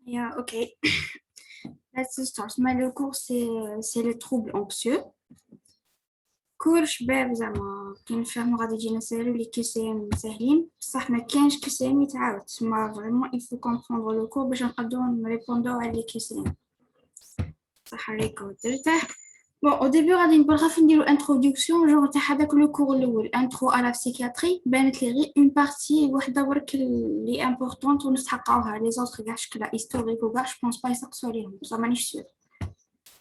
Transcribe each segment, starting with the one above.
Yeah, ok. Let's start. Mais le cours, c'est le trouble anxieux. كل شباب زعما كي نفهمو غادي يجينا ساهل لي كيسيام ساهلين بصح ما كاينش كيسيام يتعاود تسمى فريمون il faut comprendre le cours باش نقدرو نريبوندو على لي كيسيام صح الريكورد درته. Bon, au début, on a une introduction, genre, le cours, l'intro à la psychiatrie, ben, une partie, qui est importante, les autres, la historique, je pense pas que ça m'en est sûr.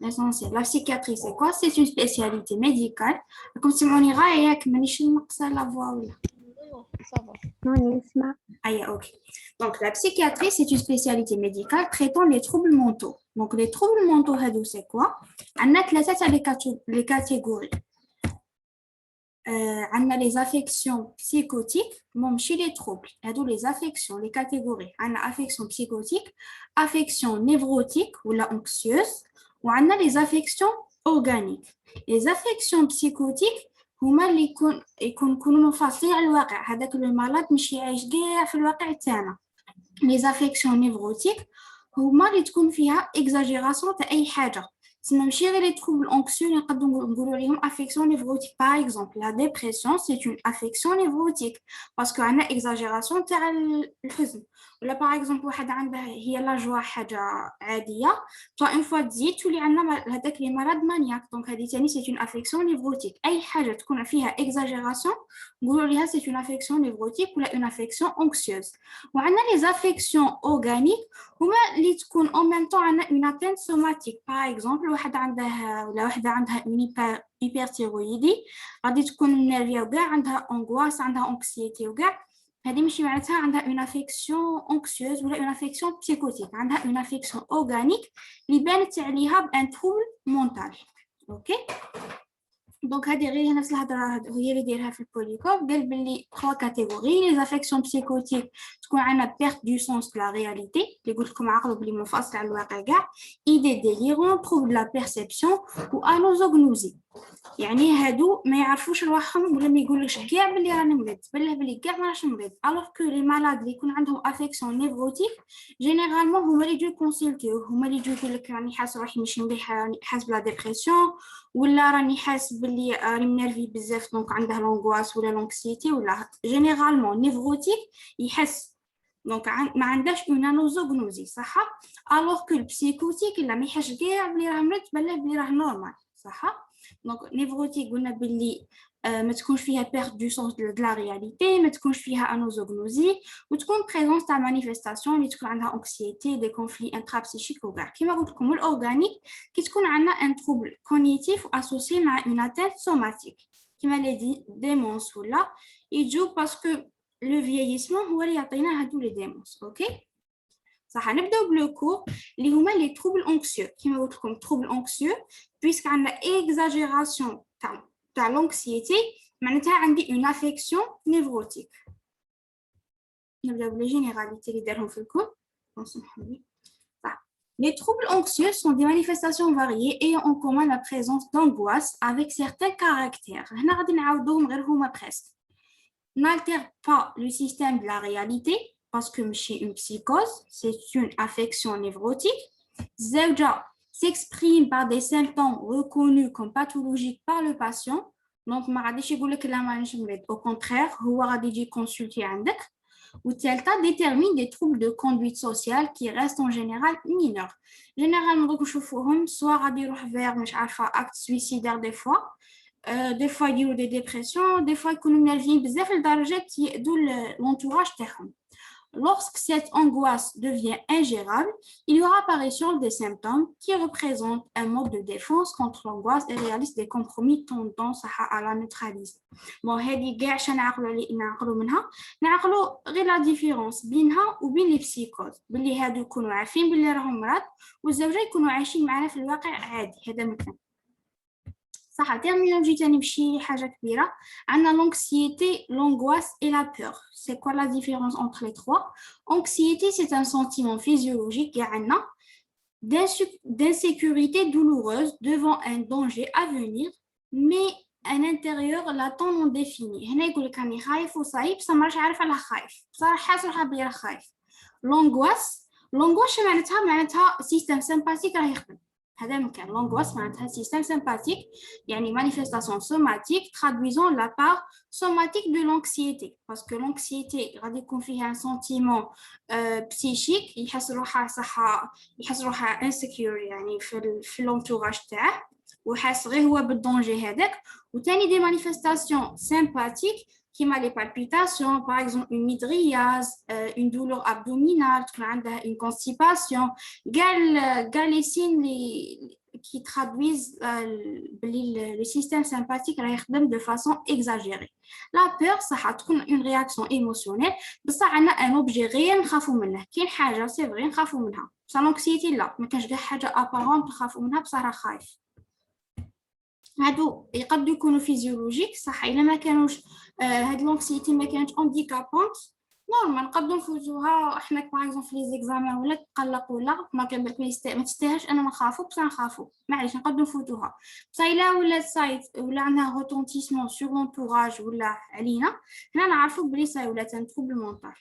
L'essentiel. La psychiatrie, c'est quoi? C'est une spécialité médicale. Comme si on ira et que la voix. Non, ça va. Non, Nisma. Ah, yeah, ok. Donc, la psychiatrie, c'est une spécialité médicale traitant les troubles mentaux. Donc, les troubles mentaux, c'est quoi? On a les catégories. On a les affections psychotiques, même chez les troubles. Les affections, les catégories. On a affections psychotiques, affections névrotiques ou la anxieuses, ou on a les affections organiques. Les affections psychotiques, هما اللي يكونوا منفصلين على الواقع هذاك المرض مش يعيش كاع في الواقع تاعنا. Les affections névrotiques هما اللي تكون فيها exagération تاع اي حاجه تسمى ماشي غير les troubles anxieux اللي نقدروا نقولوا عليهم affection névrotique. Par exemple, la dépression c'est une affection névrotique parce que عندنا exagération تاع الحزن. ولا par exemple واحد عنده هي لا جوا حاجه عاديه تو une fois تزيد تولي عندنا هذاك لي مرض مانياك. دونك هذه ثاني c'est une affection névrotique. اي حاجه تكون فيها exagération نقولوا عليها c'est une affection névrotique ولا une affection anxieuse. وعندنا les affections organiques هما اللي تكون en même temps عندنا une atteinte somatique. par exemple واحد عندها ولا واحده عندها une hyperthyroïdie غادي تكون نيرفيا وكاع عندها angoisse عندها anxiété وكاع هذه ماشي معناتها عندها une affection anxieuse ولا une affection psychotique. عندها une affection organique اللي بانت عليها بان trouble mental. اوكي دونك هذه غير نفس الهضره هي اللي دايرها في البوليكوف قال بلي 3 كاتيجوري. لي افيكسيون بسيكوتيك تكون عندنا بيرت دو سونس دو لا رياليتي اللي قلت لكم عقلوا بلي منفصل على الواقع كاع ايدي ديليرون تروب لا بيرسيبسيون و انوزوغنوزي يعني هادو ما يعرفوش رواحهم ولا ما يقولوش كاع بلي راني مريض بالله بلي كاع ما رانيش مريض. الوغ كو لي مالاد اللي يكون عندهم افيكسيون نيفروتيك جينيرالمون هما اللي يجوا يكونسلتيو هما اللي يجوا يقول لك راني حاس روحي مش مليحه راني حاس بلا ديبرسيون ولا راني حاس بلي راني منرفي بزاف دونك عنده لونغواس ولا لونكسيتي ولا جينيرالمون نيفروتيك يحس دونك ما عندهاش اون انوزوغنوزي صح. الوغ كو البسيكوتيك الا ما يحسش كاع بلي راه مريض بالله بلي راه نورمال صح. دونك نيفروتيك قلنا بلي ما تكونش فيها بيرت دو سونس دو لا رياليتي ما تكونش فيها انوزوغنوزي وتكون بريزونس تاع مانيفيستاسيون اللي تكون عندها انكسيتي دي كونفلي انترا بسيشيك وكاع. كيما قلت لكم الاورغانيك كي تكون عندنا ان تروبل كوغنيتيف اسوسي مع اون اتينت سوماتيك كيما لي ديمونس ولا يجوا باسكو لو فييسمون هو اللي يعطينا هادو لي ديمونس. اوكي صح. نبداو بلو كور اللي هما لي تروبل انكسيو. كيما قلت لكم تروبل انكسيو بيسك عندنا اكزاجيراسيون تاع لونكسيتي معناتها عندي اون افيكسيون نيفروتيك. نبداو بلي جينيراليتي اللي دارهم في الكور. Les troubles anxieux sont des manifestations variées ayant en commun la présence d'angoisse avec certains caractères. هنا غادي نعاودوهم غير هما presque. N'altère pas le système de la réalité parce que chez une psychose, c'est une affection névrotique. Zewja s'exprime par des symptômes reconnus comme pathologiques par le patient. Donc, ما غاديش يقول لك لا مانيش مريض. Au contraire, هو غادي يجي consulter عندك. Ou Delta détermine des troubles de conduite sociale qui restent en général mineurs. Généralement, soit غادي يروح vers مش عارفة acte suicidaire des fois. Des fois يديروا des dépressions, des fois يكونوا منرفين بزاف لدرجة يأذوا l'entourage تاعهم. Lorsque cette angoisse devient ingérable, il y aura apparition des symptômes qui représentent un mode de défense contre l'angoisse et réalisent des compromis tendant à la neutraliser. Bon, هذه كاع شنو نعقلوا منها نعقلوا غير la différence بينها وبين لي بسيكوز باللي هادو يكونوا عارفين باللي راهم مرض والزوجة يكونوا عايشين معنا في الواقع عادي. هذا مثلا صح. terminologie تاني بشي حاجة كبيرة. عندنا l'anxiété, l'angoisse et la peur. C'est quoi la différence entre les trois? Anxiété, c'est un sentiment physiologique d'insécurité douloureuse devant un danger à venir, mais un intérieur latent non défini. هنا يقول لك راني خايف وصايب بصح ما راش عارف على خايف بصح حاسس روحها بلي راه خايف. L'angoisse لونغواش معناتها سيستم سمباتيك راه يخدم. هذا مكان لونغواس معناتها سيستم سمباتيك يعني مانيفيستاسيون سوماتيك traduisant la part somatique de l'anxiété parce que l'anxiété غادي يكون فيها un sentiment psychique يحس روحها insecure يعني في l'entourage تاعه وحاس غير هو بالدونجي هذاك. وثاني دي مانيفيستاسيون سمباتيك كيما لي بالبيتاسيون باغ اكزومبل اون ميدرياز اون دولور ابدومينال تكون عندها اون كونستيباسيون كاع لي سين لي qui traduisent le système sympathique راه يخدم de façon exagérée. La peur صح تكون une réaction émotionnelle بصح عندنا ان اوبجي غير نخافوا منه. كاين حاجه سي فري نخافوا منها بصح لونكسيتي لا ما كانش كاع حاجه ابارون نخافوا منها بصح راه خايف. هادو يقدروا يكونوا فيزيولوجيك صح الا ما كانوش هاد لونكسيتي ما كانتش انديكابونت نورمال نقدروا نفوتوها احنا باغ اكزومبل في لي زيكزامان ولا تقلق ولا ما تستاهلش انا ما نخافوا بصح نخافوا معليش نقدروا نفوتوها بصح الا ولا سايت ولا عندها روتونتيسمون سور لونتوراج ولا علينا هنا نعرفوا بلي ساي ولا تان تروبل مونطال.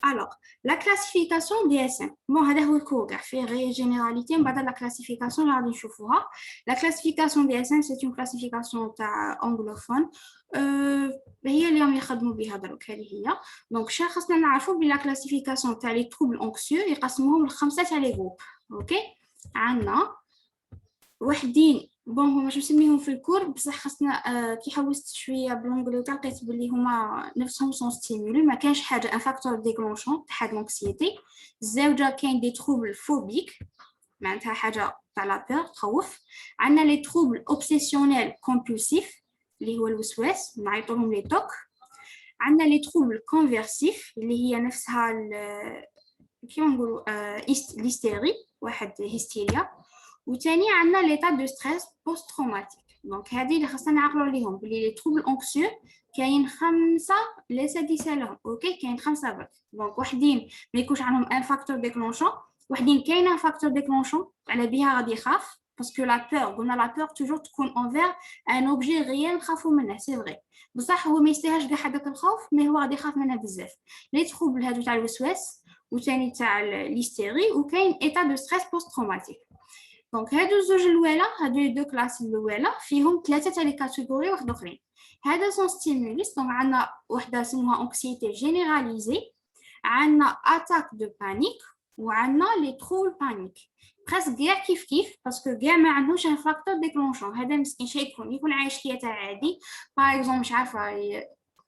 Alors, la classification DSM. Bon, هذا هو الكور كاع فيه غير généralité من بعد la classification اللي غادي نشوفوها. La classification DSM c'est une classification تاع anglophone. هي اللي راهم يخدموا بها دروك هذه هي. دونك شنو خاصنا نعرفوا بلا classification تاع لي troubles anxieux يقسموهم لخمسه تاع لي جروب. اوكي عندنا وحدين بون هما شنو نسميهم في الكور بصح خاصنا كي حوست شويه بالانجلي لقيت بلي هما نفسهم سون ستيمولي ما كانش حاجه ان فاكتور ديكلونشون تاع هاد لونكسيتي. الزوجه كاين دي تروبل فوبيك معناتها حاجه تاع لا بور تخوف. عندنا لي تروبل اوبسيسيونيل كومبولسيف اللي هو الوسواس نعيطولهم لي توك. عندنا لي تروبل كونفيرسيف اللي هي نفسها كيما نقولوا الهستيري واحد هستيريا. وثاني عندنا ليتا دو ستريس بوست تروماتيك. دونك هذه اللي خاصنا نعقلوا عليهم بلي لي تروبل انكسيو كاين 5 لا سادس لهم. اوكي كاين 5 برك. دونك وحدين ما يكونش عندهم ان فاكتور ديكلونشون وحدين كاين ان فاكتور ديكلونشون على بها غادي يخاف باسكو لا بور قلنا لا بور توجور تكون انفير ان اوبجي غير نخافوا منه سي فري بصح هو ما يستاهلش كاع هذاك الخوف مي هو غادي يخاف منه بزاف. لي تروبل هادو تاع الوسواس وثاني تاع الهستيري وكاين ايتا دو ستريس بوست تروماتيك. دونك هادو الزوج الاولى هادو لي دو كلاس الاولى فيهم ثلاثه تاع لي كاتيجوري واحد اخرين. هذا سون ستيموليس دونك عندنا وحده اسمها انكسيتي جينيراليزي عندنا اتاك دو بانيك وعندنا لي ترول بانيك بريسك كاع كيف باسكو كاع ما عندهمش ان فاكتور ديكلونشون. هذا مسكين شي يكون عايش حياته عادي باغ اكزومبل مش عارفه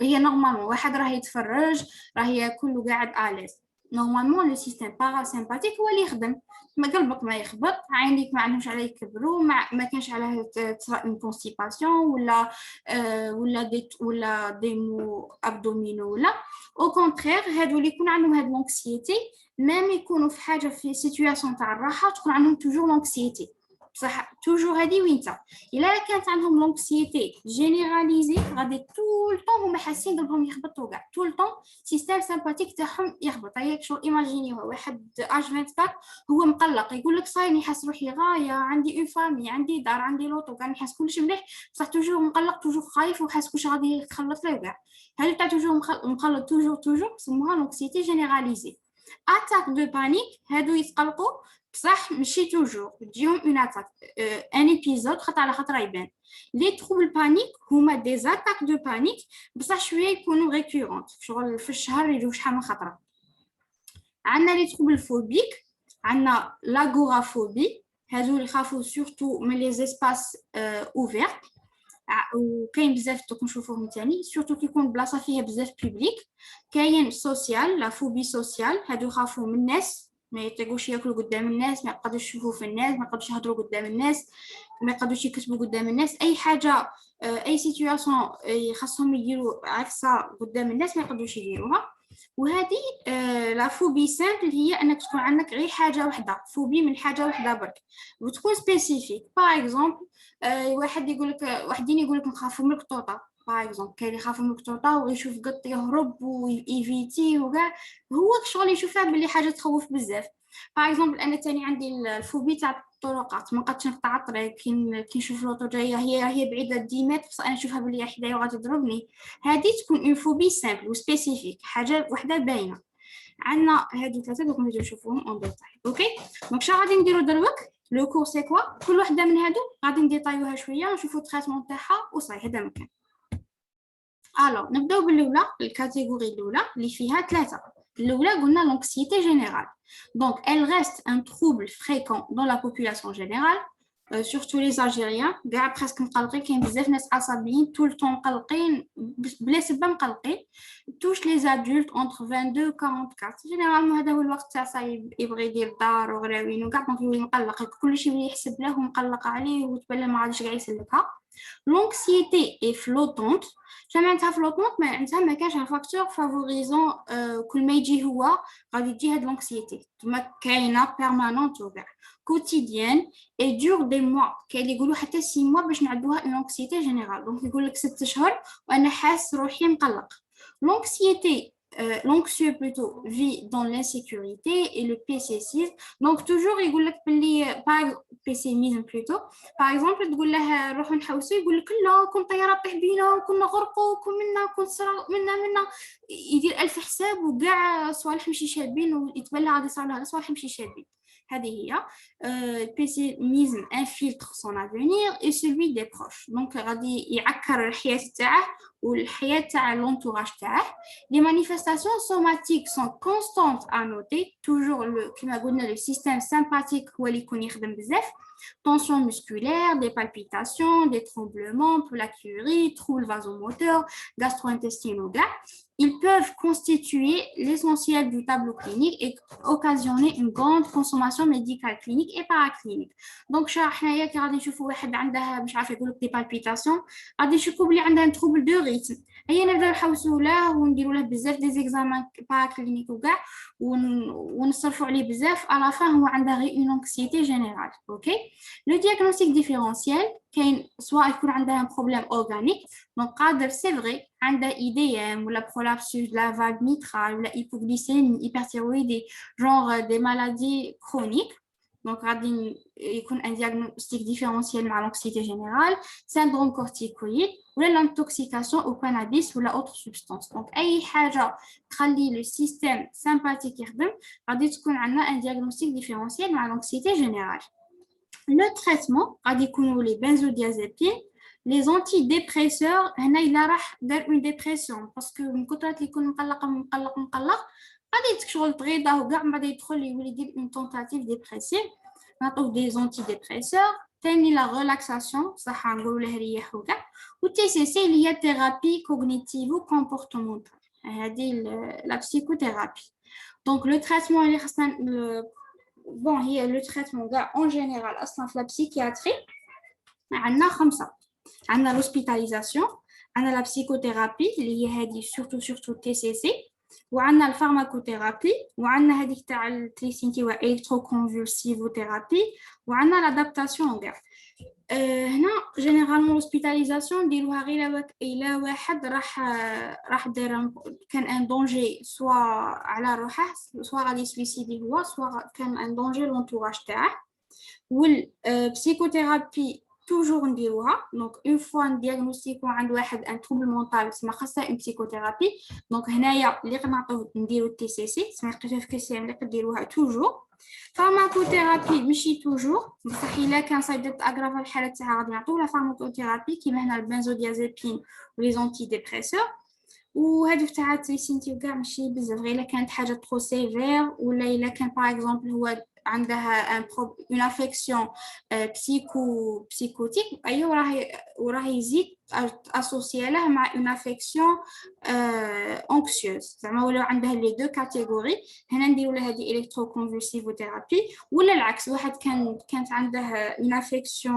هي نورمالمون واحد راه يتفرج راه ياكل وقاعد اليز نورمالمون لو سيستيم باراسيمباتيك هو اللي يخدم ما قلبك ما يخبط عينيك ما عندهمش عليه يكبروا ما كانش عليه تصرا اون كونستيباسيون ولا دي مو ابدومينو ولا او كونترير هادو اللي يكون عندهم هاد لونكسيتي ميم يكونوا في حاجه في سيتوياسيون تاع الراحه تكون عندهم توجور لونكسيتي بصح توجور هذه وينتا الا كانت عندهم لونكسيتي جينيراليزي غادي طول طون هما حاسين قلبهم يخبطوا كاع طول طون سيستم سامباتيك تاعهم يخبط. هيك شغل ايماجينيو واحد اج 24 هو مقلق يقول لك صاير نحس روحي غايه عندي اون فامي عندي دار عندي لوطو كاع نحس كلش مليح بصح توجور مقلق توجور خايف وحاس كلش غادي يتخلط له كاع. هذه تاع توجور مقلق توجور سموها لونكسيتي جينيراليزي. اتاك دو بانيك هادو يتقلقوا بصح ماشي توجور تجيهم اون اتاك ان ايبيزود خطره على خطره يبان. لي تروبل بانيك هما دي اتاك دو بانيك بصح شويه يكونوا ريكورونت شغل في الشهر يجيو شحال من خطره. عندنا لي تروبل فوبيك عندنا لاغورافوبي هادو اللي يخافوا سورتو من لي زيسباس اوفير وكاين بزاف دوك نشوفوهم ثاني سورتو كيكون بلاصه فيها بزاف بوبليك. كاين سوسيال لا فوبي سوسيال هادو يخافوا من الناس ما يطيقوش ياكلوا قدام الناس ما يقدروش يشوفوا في الناس ما يقدروش يهضروا قدام الناس ما يقدروش يكتبوا قدام الناس اي حاجه اي سيتوياسيون خاصهم يديروا عكسها قدام الناس ما يقدروش يديروها. وهذه لا فوبي سامبل هي انك تكون عندك غير حاجه واحده فوبي من حاجه واحده برك وتكون سبيسيفيك. باغ اكزومبل واحد يقول لك وحدين يقول لك نخافوا من القطوطه باغ اكزومبل كاين اللي يخافوا من القطوطه ويشوف قط يهرب ويفيتي وكاع هو شغل يشوفها باللي حاجه تخوف بزاف. باغ اكزومبل انا ثاني عندي الفوبي تاع الطرقات ما نقدرش نقطع الطريق كي نشوف لوطو جايه هي بعيده 10 متر بس انا نشوفها باللي حدايا وغادي تضربني. هذه تكون اون فوبي سامبل وسبيسيفيك حاجه وحده باينه. عندنا هادو ثلاثه دوك نجيو نشوفوهم اون ديتاي. اوكي دونك شنو غادي نديرو دروك لو كور سي كوا كل وحده من هادو غادي نديطايوها شويه ونشوفو التريتمون تاعها وصاي هذا مكان. الو نبداو بالاولى الكاتيجوري الاولى اللي فيها ثلاثه. الاولى قلنا l'anxiété générale. Donc elle reste un trouble fréquent dans la population générale. Surtout les Algériens, كاع presque مقلقين كاين بزاف ناس عصبيين tout le temps مقلقين بلا سبب مقلقين. touche les adultes entre 22 و 44. généralement هذا هو الوقت تاع صايب يبغي يدير دار وغراوين وكاع دونك يولي مقلق كلشي يولي يحسب له ومقلق عليه وتبان له ما عادش قاعد يسلكها. l'anxiété est flottante. معناتها flottante معناتها ما كانش un facteur favorisant كل ما يجي هو غادي تجي هاد l'anxiété تما كاينه permanente وكاع quotidienne et dure des mois. كاين اللي يقولوا حتى 6 mois باش نعدوها une anxiété générale. دونك يقول لك 6 شهور وانا حاس روحي مقلق. l'anxiété l'anxieux plutôt vit dans l'insécurité et le pessimisme. Donc toujours يقول لك باللي pessimisme plutôt. par exemple تقول له نروحوا نحوسوا يقول لك لا كون طياره طيح بينا كنا نغرقوا كون كون صرا منا يدير الف حساب وكاع صوالح ماشي شابين ويتبلى غادي يصير له صوالح ماشي شابين. هذه هي pessimisme infiltre son avenir et celui des proches. donc غادي يعكر الحياه تاعه والحياه تاع l'entourage تاعه. les manifestations somatiques sont constantes à noter. toujours كما قلنا le système sympathique هو اللي يكون يخدم بزاف. tension musculaire, des palpitations, des tremblements, plaquerie, troubles vasomoteurs, gastro-intestinaux. Ils peuvent constituer l'essentiel du tableau clinique et occasionner une grande consommation médicale clinique et paraclinique. Donc, حنايا كي غادي نشوفوا واحد عنده مش عارفه يقول لك دي بالبيتاسيون غادي نشوفوا بلي عندها تروبل دو ريتم. هيا نبداو نحوسوا له ونديروا له بزاف دي زيكزامان باراكلينيك وكاع ونصرفوا عليه بزاف على فان هو عنده غير اون انكسيتي جينيرال. اوكي لو دياغنوستيك ديفيرونسيال كاين سواء يكون عندها ان بروبليم اورغانيك دونك قادر سي فري عندها اي دي ام ولا برولابسوس لا فاغ ميترال ولا هيبوغليسيمي هيبرثيرويدي جونغ دي مالادي كرونيك. Donc, il y a un diagnostic différentiel مع l'anxiété générale, syndrome corticoïde, ou l'intoxication au cannabis ou la autre substance. Donc, أي حاجة تخلي le système sympathique يخدم, غادي تكون عندنا un diagnostic différentiel مع l'anxiété générale. Le traitement, غادي يكونوا les benzodiazépines, les antidépresseurs, هنا إلا راح دار une dépression, parce que من كثرة اللي يكون مقلق غادي شغل تغيضه وكاع من بعد يدخل يولي يدير اون تونتاتيف ديبريسيف. نعطوه دي زونتي ديبريسور. ثاني لا ريلاكساسيون صح نقولوا له ريح وكاع. والتي سي سي اللي هي ثيرابي كوغنيتيفو كومبورتمونتال هذه لا بسيكوثيرابي. دونك لو تريتمون اللي خصنا بون هي لو تريتمون كاع اون جينيرال اصلا في لا بسيكياتري عندنا 5. عندنا لوسبيتاليزاسيون عندنا لا بسيكوثيرابي اللي هي هذه سورتو تي سي سي وعندنا الفارماكوثيرابي وعندنا هذيك تاع التريسينتي والكتروكونفولسيفوثيرابي وعندنا لادابتاسيون كاع. هنا جينيرالمون لوسبيتاليزاسيون نديروها غير الى واحد راح دار كان ان دونجي سوا على روحه سوا غادي سويسيدي هو سوا كان ان دونجي لونتوراج تاعه. والبسيكوثيرابي toujours نديروها. دونك اون فوا ندياغنوستيكو عند واحد ان تروبل مونطال تسمى خاصها اون بسيكوثيرابي. دونك هنايا اللي نعطوه نديرو التي سي سي تسمى لقيتوها في كيسي اللي كديروها توجور. فارماكوثيرابي ماشي توجور بصح الا كان صايبت اغراف الحاله تاعها غادي نعطوه لا فارماكوثيرابي كيما هنا البنزوديازيبين ولي زونتي ديبريسور. وهادو تاع التريسينتي وكاع ماشي بزاف غير الا كانت حاجه ترو سيفير ولا الا كان باغ اكزومبل هو عندها une affection psychotique أيوة وراه يزيد associé له مع une affection anxieuse زعما ولو عندها les deux catégories. هنا نديروا لها هذه électroconvulsivothérapie ولا العكس واحد كانت عندها une affection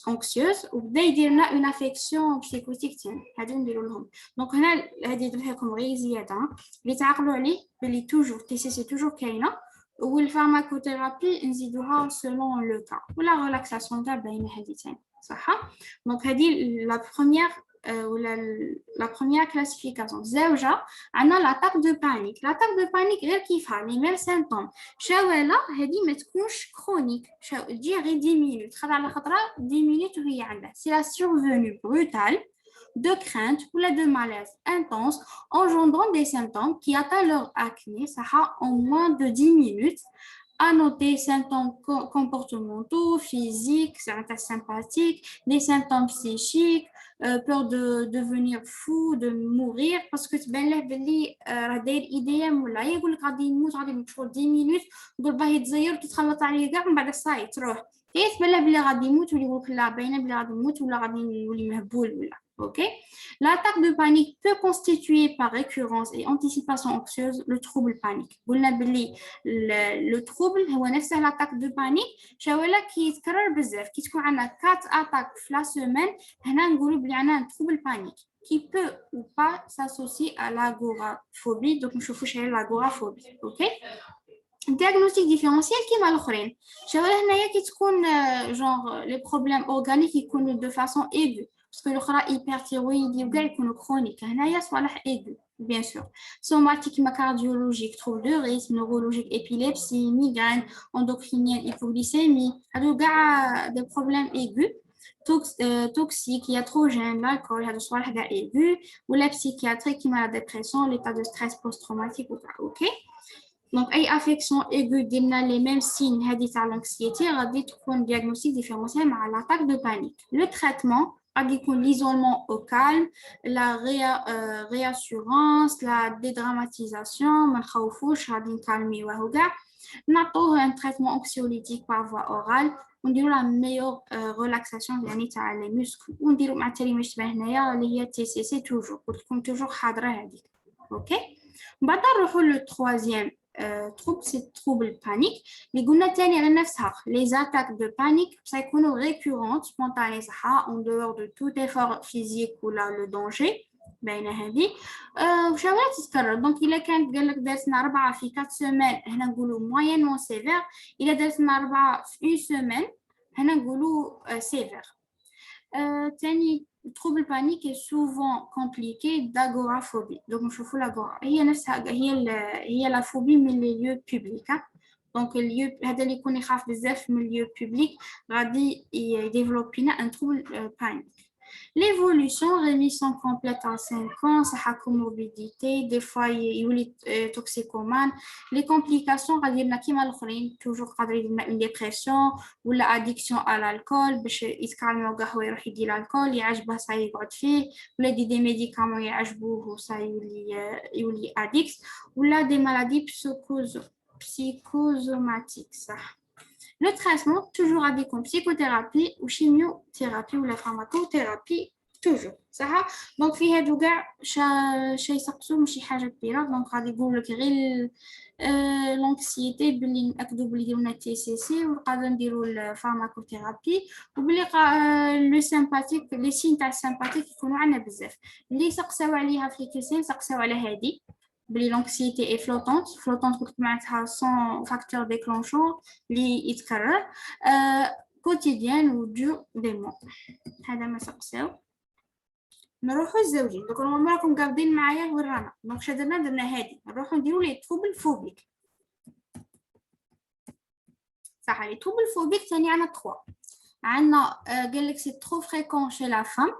anxieuse وبدا يدير لنا une affection psychotique ثاني هادو نديروا لهم. دونك هنا هذه درت لكم غير زياده اللي تعقلوا عليه بلي توجور تي سي سي توجور كاينه والفارماكوثيرابي نزيدوها selon le cas ولا ريلاكساسيون تاع باينه هذه ثاني صح. دونك هذه لا بروميير ولا لا بروميير كلاسيفيكاسيون. زوجه عندنا لاتاك دو بانيك. لاتاك دو بانيك غير كيفها لي ميم سيمبتوم شاوله هذه ما تكونش كرونيك تجي غير 10 مينوت خطره على خطره 10 مينوت وهي عندها سي لا سورفونو بروتال de crainte ou de malaise intense engendrant des symptômes qui atteignent leur acné, ça a en moins de 10 minutes. À noter symptômes comportementaux, physiques, sympathiques, des symptômes psychiques, peur de devenir fou, de mourir, parce que تبان له باللي راه داير ايديام ولا يقول لك غادي يموت غادي يمشي 10 مينوت تقول باه يتزير وتتخلط عليه كاع من بعد صاي تروح هي تبان له باللي غادي يموت ولا يقول لك لا باينه باللي غادي يموت ولا غادي يولي مهبول ولا ok. L'attaque de panique peut constituer par récurrence et anticipation anxieuse le trouble panique. Le trouble هو نفسه l'attaque de panique شاولا كي يتكرر بزاف كي تكون عندنا 4 attaques في la semaine هنا نقولوا بلي عندنا un trouble panique qui peut ou pas s'associer à l'agoraphobie. Donc نشوفوا شنو هي l'agoraphobie. ok. diagnostic différentiel كيما الاخرين شاولا هنايا كي تكون genre les problèmes organiques يكونوا de façon aiguë parce que l'autre hyperthyroïdie ou يكونوا chronique هنايا صوالح aigu bien sûr somatique cardiologique trouble de risque neurologique épilepsie migraine endocrinienne hypoglycémie هادو كاع des problèmes aigus toxique, iatrogène, l'alcool, هادو صوالح كاع aigu ولا psychiatrique كيما la dépression l'état de stress post-traumatique ok. Donc, أي affection aiguë ديالنا les mêmes signes هذه تاع l'anxiété غادي تكون diagnostic différentiel مع l'attaque de panique. Le traitement غادي يكون l'isolement au calme, la réassurance, la dédramatisation, ما نخوفوش غادي نكالميوه كاع. نعطوه un traitement anxiolytique par voie orale ونديروا la meilleure relaxation يعني تاع les muscles ونديروا مع التالي تبان هنايا اللي هي TCC toujours قلت لكم toujours حاضره هذيك. OK. بعد نروحوا le troisième trouble c'est trouble panique اللي قلنا تاني على نفسها les attaques de panique سيكونوا récurrentes spontanées صح en dehors de tout effort physique ou là le danger باينه هذه وشاولا تتكرر دونك الا كانت قال لك دارتنا 4 في 4 سيمين هنا نقولوا moyennement sévère الا دارتنا 4 في 1 سيمين هنا نقولوا sévère. تاني trouble panique est souvent compliqué d'agoraphobie. Donc, je vous l'agora. هي la phobie من les lieux publics. Donc, le lieu هذا اللي يكون يخاف بزاف من lieu public غادي يديفلوبي لنا un trouble panique. L'évolution, rémission complète en 5 ans, ça a comorbidité, des fois il y a toxicomane. Les complications, toujours une dépression ou l'addiction à l'alcool, il se calme il dit l'alcool, il a ça y ou des médicaments, ça y addict, ou des maladies psychosomatiques. Ça. Le traitement, toujours avec une psychothérapie ou chimiothérapie ou la pharmacothérapie, toujours. Donc, في هادو كاع شي يسقسوا ماشي حاجه كبيره دونك غادي يقول لك غير لونكسيتي باللي ناكدوا باللي ديرونا تي سي سي وقادر نديروا الفارماكوثيرابي وباللي لو سامباتيك لي سين تاع السامباتيك يكونوا عندنا بزاف اللي سقساو عليها في الكيسين سقساو على هذه l'anxiété est flottante قلت معناتها sans facteur déclenchant اللي يتكرر quotidienne ou dure des mois. هذا ما سقساو. نروحوا الزوجين دوك راكم قابضين معايا ورانا دونك درنا هذه نروحوا نديروا لي trouble phobique. صح لي trouble phobique ثاني عندنا 3 عندنا قال لك c'est trop fréquent chez la femme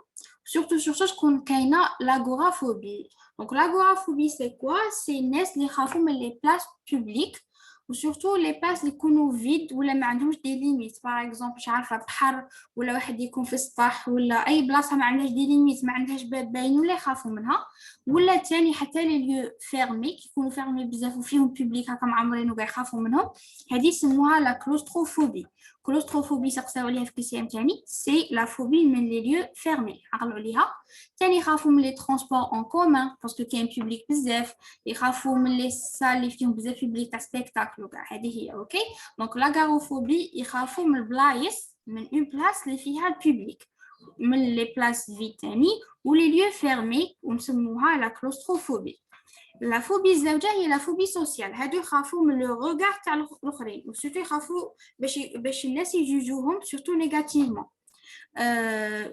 surtout تكون كاينه l'agoraphobie. Donc, l'agoraphobie, c'est quoi? C'est les khafou mais les places publiques ou surtout les places qui sont vides ou les معندهمش des limites. Par exemple, مش عارفة بحر ولا واحد يكون في السطح ولا أي بلاصة ما عندهاش des limites ما عندهاش باب باين ولا يخافوا منها ولا تاني حتى les lieux fermés يكونوا fermés بزاف وفيهم public هكا معمرين وكاع يخافوا منهم هذه يسموها la claustrophobie. Claustrophobie سقساو عليها في كيسيام تاني c'est la phobie من les lieux fermés عقلوا عليها تاني يخافوا من les transports en commun parce que كاين public بزاف يخافوا من les salles اللي فيهم بزاف public تاع spectacle وكاع هذه هي اوكي دونك l'agoraphobie يخافوا من البلايص من une place اللي فيها الببليك من les places vides تاني و les lieux fermés ونسموها la claustrophobie. La phobie الزوجة هي la phobie sociale هادو يخافوا من le regard تاع الآخرين وسورتو يخافوا باش الناس يجوجوهم سورتو نيجاتيفمون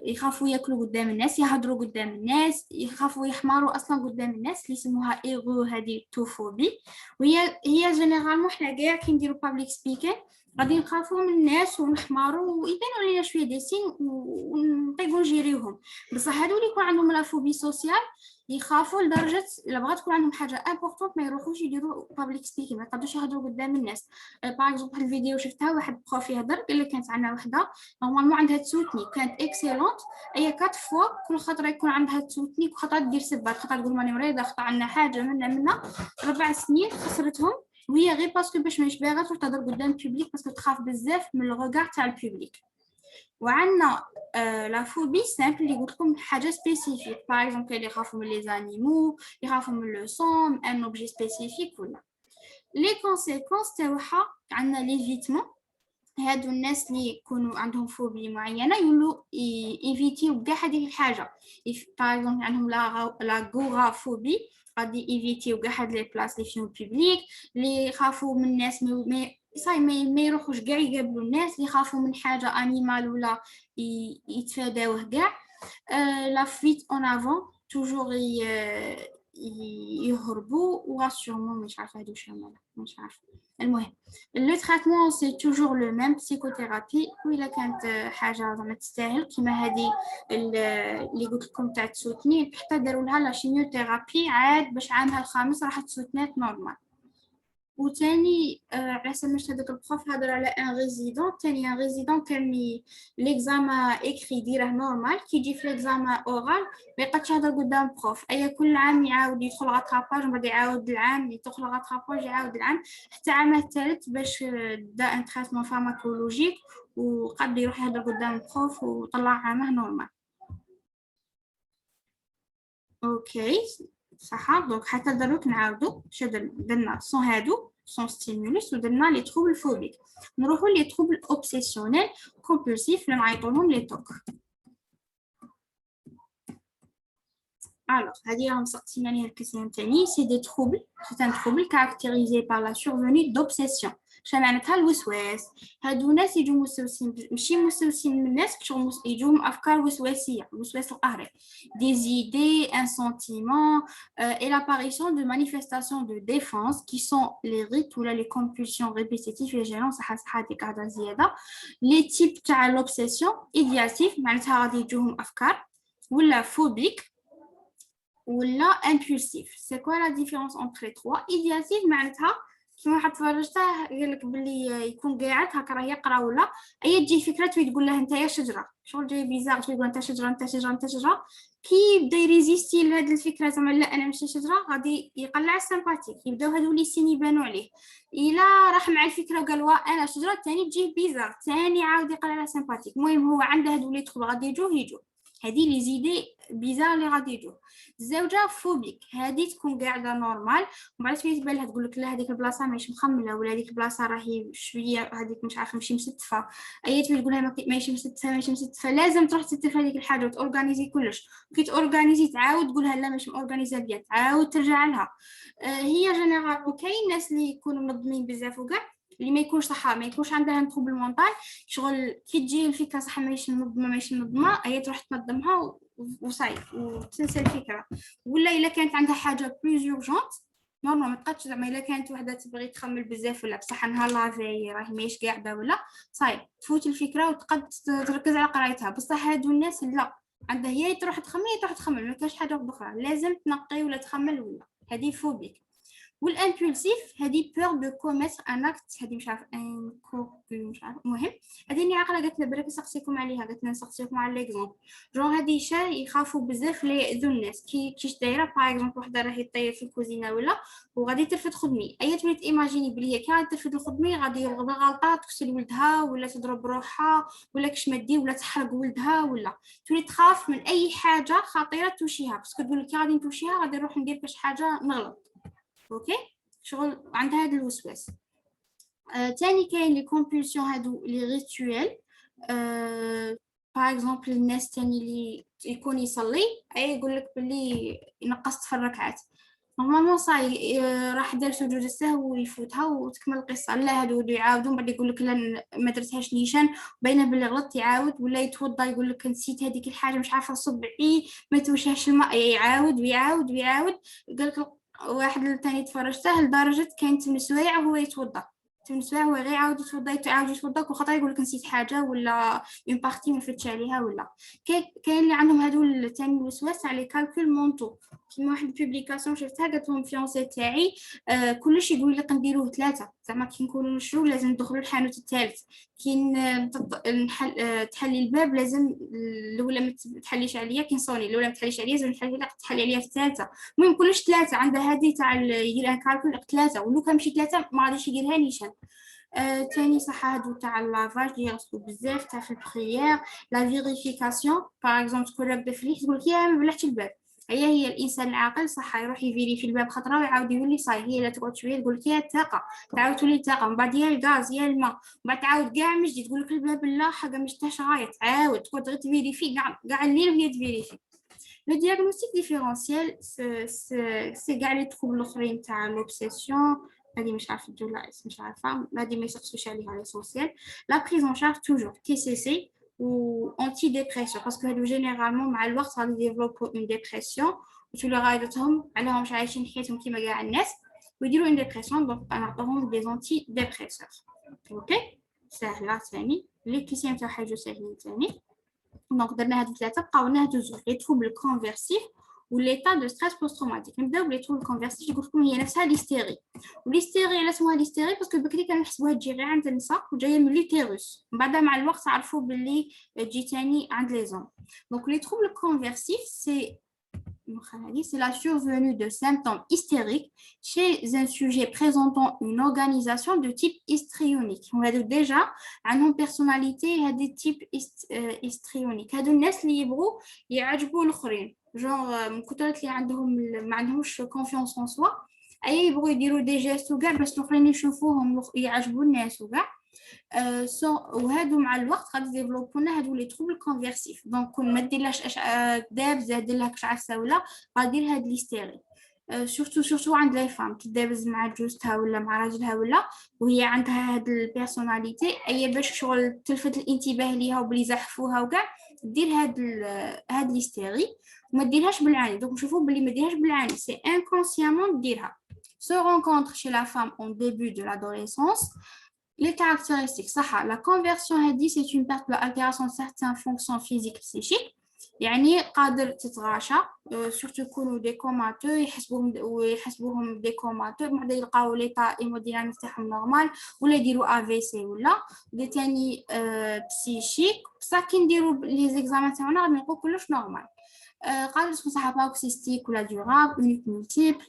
يخافوا ياكلوا قدام الناس يهضروا قدام الناس يخافوا يحمروا اصلا قدام الناس اللي يسموها ايغو هذه توفوبي وهي جينيرالمون حنا كاع كي نديروا بابليك سبيكين غادي نخافوا من الناس ونحماروا ويبانوا لينا شويه ديسين ونطيقوا نجيريوهم. بصح هادو اللي يكون عندهم لافوبي سوسيال يخافوا لدرجه الا بغات تكون عندهم حاجه امبورطونت ما يروحوش يديروا بابليك سبيكين، ما يقدروش يهضروا قدام الناس. باغ اكزومبل واحد الفيديو شفتها واحد بروف يهضر قال لك كانت عندنا وحده نورمالمون عندها تسوتني كانت اكسيلونت، اي 4 فوا كل خطره يكون عندها تسوتني وخطره دير سبات، خطره تقول ماني مريضه، خطا عندنا حاجه منا 4 سنين خسرتهم وهي غير باسكو باش ماهيش باغا تروح تهضر قدام البوبليك باسكو تخاف بزاف من الغوغار تاع البوبليك. وعندنا لا فوبي سامبل اللي قلت لكم حاجه سبيسيفيك، باغ اكزومبل اللي يخافوا من لي زانيمو، يخافوا من لو سون، ان اوبجي سبيسيفيك ولا. لي كونسيكونس تاعها عندنا ليفيتمون، هادو الناس اللي يكونوا عندهم فوبي معينه يولوا ايفيتيو كاع هذيك الحاجه. باغ اكزومبل عندهم لا غورافوبي غادي ايفيتيو كاع هاد لي بلاص اللي فيهم بوبليك، اللي يخافوا من الناس ما يروحوش كاع يقابلوا الناس، اللي يخافوا من حاجه انيمال ولا يتفاداوه كاع. لا فيت اون افون توجور يهربوا وراسيورمون مش عارفه هادو شنو مش عارفه. المهم لو تريتمون سي توجور لو ميم بسيكوثيرابي، وإلا كانت حاجه زعما تستاهل كيما هذه اللي قلت لكم تاع تسوتني حتى داروا لها لا شيميوثيرابي عاد باش عامها الخامس راح تسوتنات نورمال. وثاني على سمعت هذاك البروف هضر على ان ريزيدون، ثاني ان ريزيدون كان ليكزاما اكري ديره نورمال، كي يجي في ليكزاما اورال ما يقدش يهضر قدام بروف، اي كل عام يعاود يدخل غاتراباج ومن بعد يعاود العام يدخل غاتراباج يعاود العام حتى العام الثالث باش دا ان تريتمون فارماكولوجيك وقد يروح يهضر قدام البروف وطلع عامه نورمال. اوكي صح. دونك حتى دروك نعاودو درنا سون هادو سون ستيمولوس ودرنا لي تروبل فوبيك، نروحو لي تروبل اوبسيسيونيل كومبولسيف اللي نعيطولهم لي توك. Alors, هذه راهم سقسينا عليها الكسيان تاني، سي دي تروبل، سي ان تروبل كاركتيريزي بار لا سورفوني دوبسيسيون. شنو معناتها الوسواس؟ هادو ناس يجوا مسوسين، ماشي مسوسين من الناس شغل يجوهم افكار وسواسيه، الوسواس القهري، دي زيدي ان سونتيمون et l'apparition de manifestations de défense qui sont les rites ou les compulsions répétitives et gênantes صح هذيك قاعده زياده. لي تيب تاع لوبسيسيون ايدياتيف معناتها غادي يجوهم افكار، ولا فوبيك ولا امبولسيف. سي كوا لا ديفيرونس انتر لي تروا؟ ايدياتيف معناتها كيما واحد تفرجته قال لك باللي يكون قاعد هكا راه يقرا ولا اي تجي فكره تقول له انت يا شجره، شغل جاي بيزار تقول انت شجره انت شجره انت شجره، كي يبدا يريزيستي لهاد الفكره زعما لا انا ماشي شجره غادي يقلع السمباتيك، يبداو هادو لي سين يبانوا عليه. الا راح مع الفكره وقال وا انا شجره ثاني تجي بيزار ثاني عاود يقلع السمباتيك. المهم هو عنده هادو لي تخل غادي يجوا هذه لي زيدي بيزار اللي غادي يجوا. الزوجه فوبيك هذه تكون قاعده نورمال ومن بعد شويه تبان لها تقول لك لا هذيك البلاصه ماشي مخمله ولا هذيك البلاصه راهي شويه هذيك مش عارفه ماشي مستفه، اي تقول لها ماشي مستفه لازم تروح تستف هذيك الحاجه وتورغانيزي كلش، كي تورغانيزي تعاود تقولها لا ماشي اورغانيزا بيان تعاود ترجع لها. هي جينيرال وكاين الناس اللي يكونوا منظمين بزاف وكاع اللي ما يكونش صح ما يكونش عندها تروبل مونطال شغل كي تجي الفكره صح ماشي منظمه هي تروح تنظمها وصاي وتنسى الفكره. ولا الا كانت عندها حاجه بلوز اورجونت نورمال ما تقدش زعما الا كانت وحده تبغي تخمل بزاف ولا بصح نهار لافي راهي ماهيش قاعده ولا صاي تفوت الفكره وتقد تركز على قرايتها. بصح هادو الناس لا عندها هي تروح تخمل ما كاش حاجه اخرى لازم تنقي ولا تخمل ولا هذه فوبيك. والامبولسيف هذه بور دو كوميتر ان اكت هذه مش عارف ان مش عارف المهم هذه اللي عاقله قالت لنا برك نسقسيكم عليها قالت لنا نسقسيكم على ليكزومبل جون هذه شا يخافوا بزاف لي ياذوا الناس كيش دايره باغ اكزومبل وحده راهي طير في الكوزينه ولا وغادي ترفد خدمي اي تولي ايماجيني بلي هي كي غادي ترفد الخدمي غادي غلطه تقتل ولدها ولا تضرب روحها ولا كش ما دير ولا تحرق ولدها ولا تولي تخاف من اي حاجه خطيره توشيها باسكو تقول لك غادي نتوشيها غادي نروح ندير كاش حاجه نغلط. اوكي شغل عندها هذا الوسواس. تاني كاين لي كومبولسيون هادو لي ريتويل باغ اكزومبل الناس تاني اللي يكون يصلي اي يقول لك باللي نقصت في الركعات نورمالمون صاي راح دار سجود السهو ويفوتها وتكمل القصه. لا هادو يعاودوا بعد يقول لك لا ما درتهاش نيشان باينه باللي غلطت يعاود ولا يتوضا يقول لك نسيت هذيك الحاجه مش عارفه صبعي ما توشاش الماء يعاود قال لك واحد الثاني تفرجته لدرجه كانت مسوايع وهو يتوضا بالنسبه هو غير عاود يتوضا وخاطر يقول لك نسيت حاجه ولا اون بارتي ما فتش عليها ولا كاين اللي عندهم هذو ثاني الوسواس على كالكول مونطو. كيما واحد البوبليكاسيون شفتها قالت لهم فيونسي تاعي كلش يقول لك نديروه 3 زعما كي نكونوا نشرو لازم ندخلوا الحانوت الثالث كي تحلي الباب لازم الاولى ما تحليش عليا كي نصوني الاولى ما تحليش عليا لازم تحلي عليا الثالثه. المهم كلش 3 عندها هذه تاع يدير ان كالكول 3 ولو كان مشي 3 ما غاديش يديرها نيشان. تاني صح هادو تاع اللافاج اللي يغسلوا بزاف تاع في البريير لا فيريفيكاسيون باغ اكزومبل تكون راكبه في الليل تقول لك يا ما بلعتش الباب هي الانسان العاقل صح يروح يفيريفي الباب خطره ويعاود يولي صاي هي لا تقعد شويه تقول لك يا الطاقه تعاود تولي الطاقه من بعد يا الغاز يا الماء من بعد تعاود كاع من جديد تقول لك الباب لا حاجه مش شرايط تعاود تقعد غير تفيريفي كاع الليل وهي تفيريفي. Le diagnostic différentiel, c'est كاع لي تروبل الاخرين تاع l'obsession هذه مش عارفه الدوله مش عارفه هذه ما يسقسوش عليها ليسونسيال. لا بريز اون شارج توجور تي سي سي و انتي ديبريسيون باسكو هادو جينيرالمون مع الوقت غادي يديفلوبو اون ديبريسيون وتولي غايدتهم عليهم مش عايشين حياتهم كيما كاع الناس ويديروا اون ديبريسيون دونك نعطوهم دي انتي ديبريسور. اوكي سهله ثاني لي كيسيون تاع حاجه ساهلين ثاني. دونك درنا هادو ثلاثه بقاو لنا هادو زوج لي تروبل كونفيرسيف وليتا دو ستريس بوست تروماتيك. نبداو بلي تروبل كونفيرسيف قلت لكم هي نفسها ليستيري وليستيري علاش اسمها ليستيري باسكو بكري كانوا يحسبوها تجي غير عند النساء وجايه من لوتيروس من بعد مع الوقت عرفوا باللي تجي ثاني عند لي زون. دونك لي تروبل كونفيرسيف c'est la survenue de symptômes hystériques chez un sujet présentant une organisation de type histrionique. On a déjà une personnalité a des types histrioniques. هادو الناس اللي يبغوا يعجبوا الاخرين genre من كثرة اللي عندهم ما عندهمش confiance en soi اي يبغوا يديروا دي جيست وكاع باش الاخرين يشوفوهم يعجبوا الناس وكاع. وهادو مع الوقت غادي ديفلوبو لنا هادو لي تروبل كونفيرسيف دونك كون ما ديرلاش داب زاد لها كش عفسه ولا غادير هاد ليستيري سورتو عند لي فام كي دابز مع جوزتها ولا مع راجلها ولا وهي عندها هاد البيرسوناليتي اي باش شغل تلفت الانتباه ليها وبلي زحفوها وكاع دير هاد ليستيري وما ديرهاش بالعاني. دونك نشوفوا بلي ما ديرهاش بالعاني سي انكونسيامون ديرها. se rencontre chez la femme en début de l'adolescence. Les caractéristiques, la conversion c'est une perte ou altération de certaines fonctions physiques psychiques. يعني قادر تتغاشى surtout يكونوا دي كوماتو يحسبوهم دي كوماتو بعد يلقاو ليطا ايموديناميك تاعهم نورمال ولا يديروا افيسي ولا دي تاني بسيشيك بصح كي نديروا لي زيكزامان تاعنا غادي نلقاو كلش نورمال. قادر تكون صحة paroxystique ou la durable, unique multiple,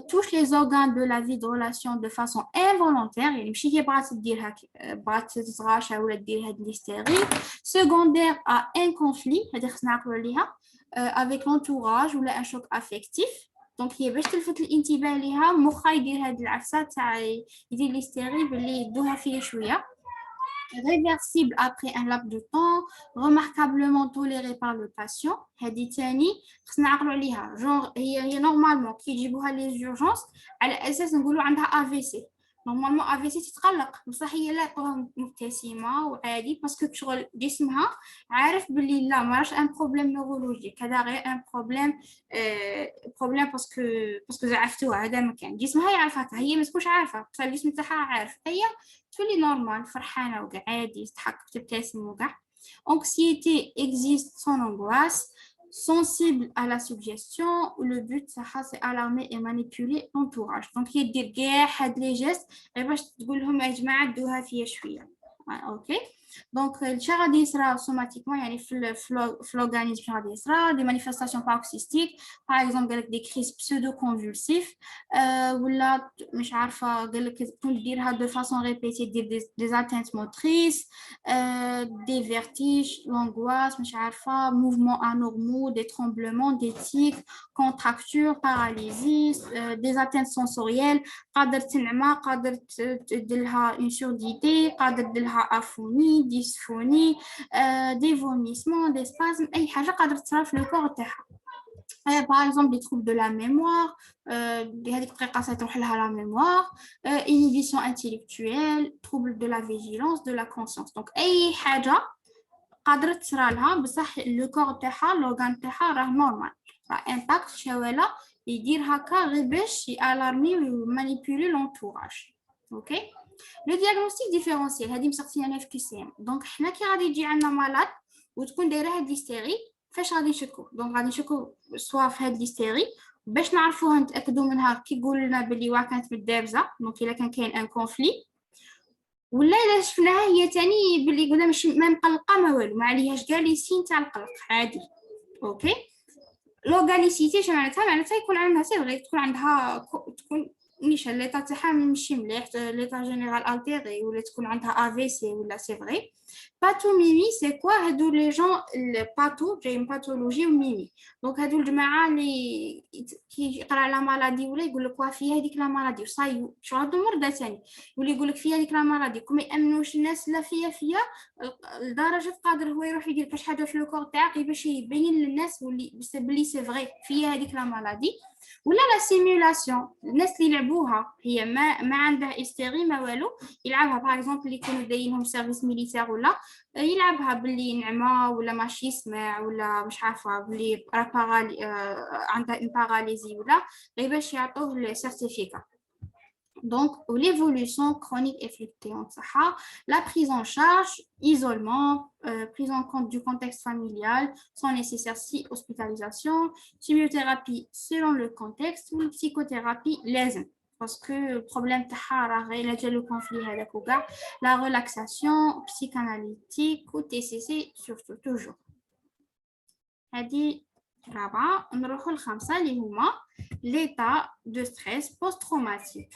touche les organes de la vie de relation de façon involontaire, يعني ماشي هي بغات تديرها بغات تتغاشى ولا دير هاد l'hystérie, secondaire à un conflit, هذه خصنا نعقلوا عليها avec l'entourage ولا un choc affectif. دونك هي باش تلفت الانتباه ليها مخها يدير هاد العفسه تاع يدير l'hystérie باللي يدوها فيه شويه. Réversible après un laps de temps, remarquablement toléré par le patient. هذه ثاني خصنا نعقلوا عليها genre هي نورمالمون كي يجيبوها لي زورجونس على اساس نقولوا عندها AVC. نورمالمون AVC تتقلق بصح هي لا طوها مبتسمه وعادي باسكو شغل جسمها عارف باللي لا ماراش ان بروبليم نورولوجيك هذا غير ان بروبليم باسكو زعفتوها هذا ما كان جسمها يعرف هكا هي ما تكونش عارفه بصح الجسم تاعها عارف هي تولي نورمال فرحانه وكاع عادي تضحك تبتسم وكاع. Anxiété existe sans angoisse, sensible à la suggestion où le but c'est alarmer et manipuler l'entourage. Donc il y a des gestes et باش تقول لهم يا جماعه دوها فيا شويه. اوكي دونك الشيء غادي يصرى سوماتيكمون يعني في لورغانيزم غادي يصرى دي مانيفيستاسيون باروكسيستيك باغ اكزومبل قالك دي كريز بسودو كونفولسيف ولا مش عارفه قالك تكون ديرها دو فاسون ريبيتي دير دي اتينت موتريس دي فيرتيج لونغواس مش عارفه موفمون انورمو دي ترومبلمون دي تيك كونتراكتور باراليزي دي اتينت سونسوريال قادر تنعمى قادر ديرلها اون سورديتي قادر ديرلها افوني ديسفوني دي فوميسمون دي سبازم اي حاجه قادر تصرا في لو كور تاعها. باغ اكزومبل دي تروبل دو لا ميموار بهذيك الطريقه تروح لها لا ميموار انيبيسيون انتيليكتويل تروبل دو لا فيجيلانس دو لا كونسيونس. دونك اي حاجه قادره تصرا لها بصح لو كور تاعها لورغان تاعها راه نورمال راه انتاكت شوالا يدير هكا غير باش يالارمي ومانيبيولي لونتوراج. اوكي Le diagnostic différentiel هذه مسقسينا في QCM. دونك حنا كي غادي يجي عندنا مالاد وتكون دايره هاد ليستيري فاش غادي نشكو؟ دونك غادي نشكو سوا في هاد ليستيري باش نعرفوها نتاكدوا منها كي يقول لنا بلي وا كانت متدابزه، دونك الا كان كاين ان كونفلي، ولا الا شفناها هي تاني بلي قلنا ماشي ما مقلقه ما والو، ما عليهاش كاع لي سين تاع القلق عادي. اوكي لوغاليسيتي معناتها يكون عندها سي فغي تكون عندها تكون نيشان ليطا تاعها ماشي مليح، ليطا جينيرال التيري، ولا تكون عندها افي سي ولا سي فغي. باثوميمي سي كوا؟ هادو لي جون الباثو جاي من باثولوجي وميمي. دونك هادو الجماعه اللي كي يقرا على مالادي ولا يقول لك فيها هذيك لا مالادي وصاي شو هادو مرضى ثاني يولي يقول لك فيها هذيك لا مالادي، كون ما يامنوش الناس لا فيا لدرجه قادر هو يروح يدير كاش حاجه في الكور تاعك باش يبين للناس بلي سي فغي فيها هذيك لا مالادي. ولا لا سيمولاسيون، الناس اللي يلعبوها هي ما عندها استيري ما والو، يلعبها باغ اكزومبل اللي يكونوا دايرينهم سيرفيس ميليتير ولا يلعبها باللي نعمه ولا ماشي يسمع ولا مش عارفه باللي عندها اون باراليزي ولا غير باش يعطوه السيرتيفيكا. Donc, l'évolution chronique et fluctuante, la prise en charge, isolement, prise en compte du contexte familial, sans nécessaire si hospitalisation, chimiothérapie selon le contexte ou psychothérapie لازم. Parce que le problème le conflit la relaxation psychanalytique ou TCC surtout toujours. هذه رابعة. نروحوا الخامسة اللي هما l'état de stress post-traumatique.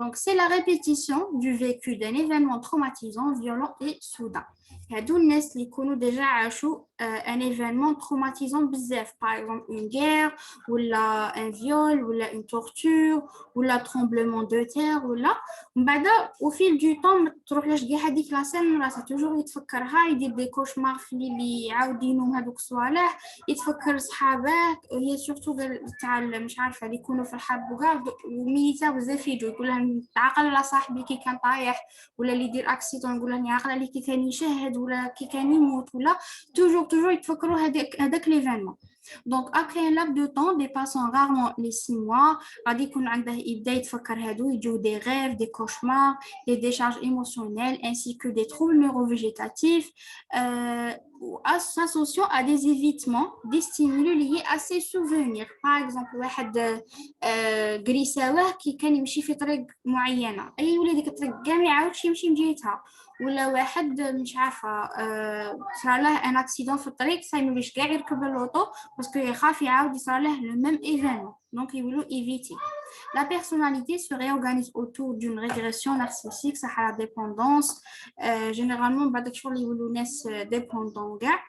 Donc, c'est la répétition du vécu d'un événement traumatisant, violent et soudain. هادو الناس اللي يكونوا déjà عاشوا un événement traumatisant بزاف، par exemple une guerre ولا un viol ولا une torture ولا tremblement de terre ولا من بعد au fil du temps ما تروحلاش كاع هذيك لا سين راسها توجور يتفكرها، يدير دي كوشمار في اللي يعاودينهم هذوك الصوالح، يتفكر صحابه. هي سورتو تاع مش عارفه اللي يكونوا في الحرب وكاع وميليتير بزاف يجوا يقول لهم تعقل على صاحبي كي كان طايح، ولا اللي يدير اكسيدون يقول لهم عقل عليه كي كان يشهد ولا كي كان يموت، ولا توجور يتفكروا هذاك ليفينمون. Donc après un laps de temps dépassant rarement les 6 mois غادي يكون عنده يبدا يتفكر هادو يجوا des rêves, des cauchemars, des décharges émotionnelles ainsi que des troubles neurovégétatifs associant à des évitements des stimuli liés à ces souvenirs. Par exemple واحد قريساوه كي كان يمشي في طريق معينه اي ولا ديك الطريق كاع ما يعاودش يمشي من جهتها، ولا واحد مش عارفه صار له ان اكسيدون في الطريق سايموليش كاع يركب اللوطو باسكو يخاف يعاود يصرى له لو ميم ايفينمون، دونك يقولوا ايفيتي. La personnalité se réorganise autour d'une régression narcissique, ça a la dépendance. Généralement, بعد شغل يقولوا ناس dépendant كاع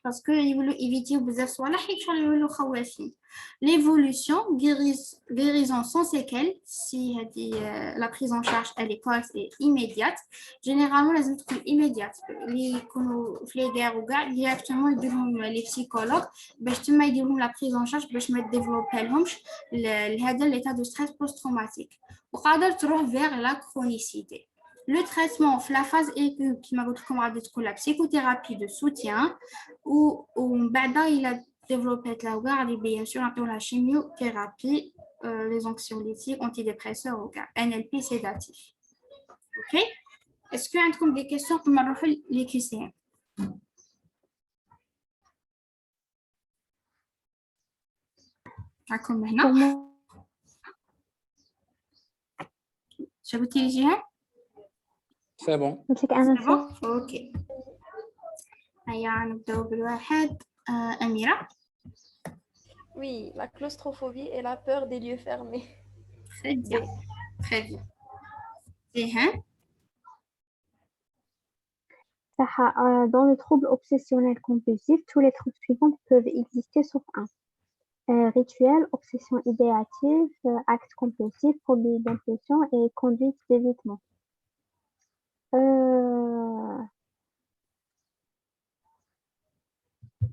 parce que يولوا éviter بزاف صوالح يشغل يولوا خوافين. L'évolution guérison sans séquelles si la prise en charge elle est correcte et immédiate. Généralement لازم تكون immédiate. اللي يكونوا في لي غير وكاع directement يديرهم لي بسيكولوج باش تما يديرهم لا prise en charge باش ما ديفلوبالهمش لهذا l'état de stress post-traumatique. وقادر تروح vers la chronicité. Le traitement, la phase aiguë, qui m'a dit la psychothérapie de soutien, ou il a développé bien sûr la chimiothérapie, les anxiolytiques, antidépresseurs, NLP sédatif. Ok? Est-ce qu'il y a des questions pour les QCM? D'accord, maintenant. Je vais utiliser. C'est bon. C'est bon? Ok. هيا نبداو بالواحد. أميرة. Oui, la claustrophobie et la peur des lieux fermés. Très bien. Très bien. Hein? Dans le trouble obsessionnel compulsif, tous les troubles suivants peuvent exister sauf un. Rituel, obsession idéative, acte compulsif, phobie d'impulsion et conduite d'évitement.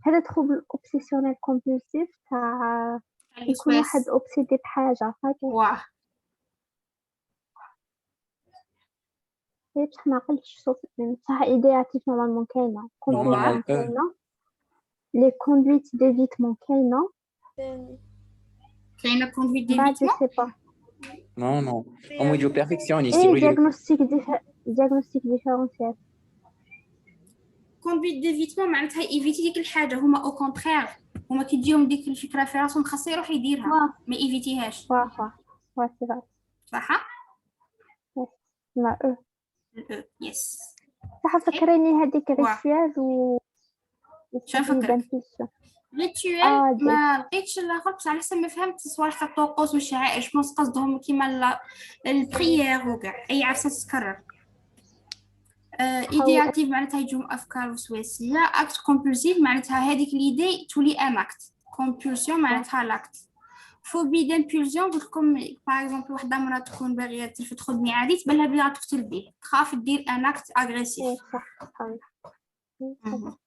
هذا trouble obsessionnel compulsif تاع يكون واحد obsédé بحاجة واه بصح ما قلتش صوت بصح idéatif normalement كاينة Normalement, كاينة les conduites d'évitement كاينة كاينة conduite بعد je d'évitement sais pas Non, non. Au moins, du perfectionniste. Et يريد diagnostic différentiel. كونduite d'évitement معناتها ايفيتي ديك الحاجه، هما او كونترير هما كيديهم ديك الفكره في راسهم خاصه يروح يديرها Ouais, ما ايفيتيهاش. ouais, c'est vrai. صح. Ouais. لا يس صح فكريني هذيك واه. ريتوال و شنو وفوبي فكرك؟ دامبولسيون. ريتوال دي ما لقيتش الاخر بصح على حسب ما فهمت صوالح تاع الطقوس والشعائر، جوبونس قصدهم كيما البريير وكاع اي عرسه تتكرر. حاول ايدياتيف معناتها يجوم افكار وسواسيه. اكت كومبولسيف معناتها هذيك ليدي تولي ان اكت. كومبولسيون معناتها لاكت. فوبي دامبولسيون قلت لكم باغ اكزومبل وحده مرا تكون باغيه تلفت خدمي عادي تبان لها بلي غتقتل به، تخاف دير ان اكت اغريسيف. صح صح.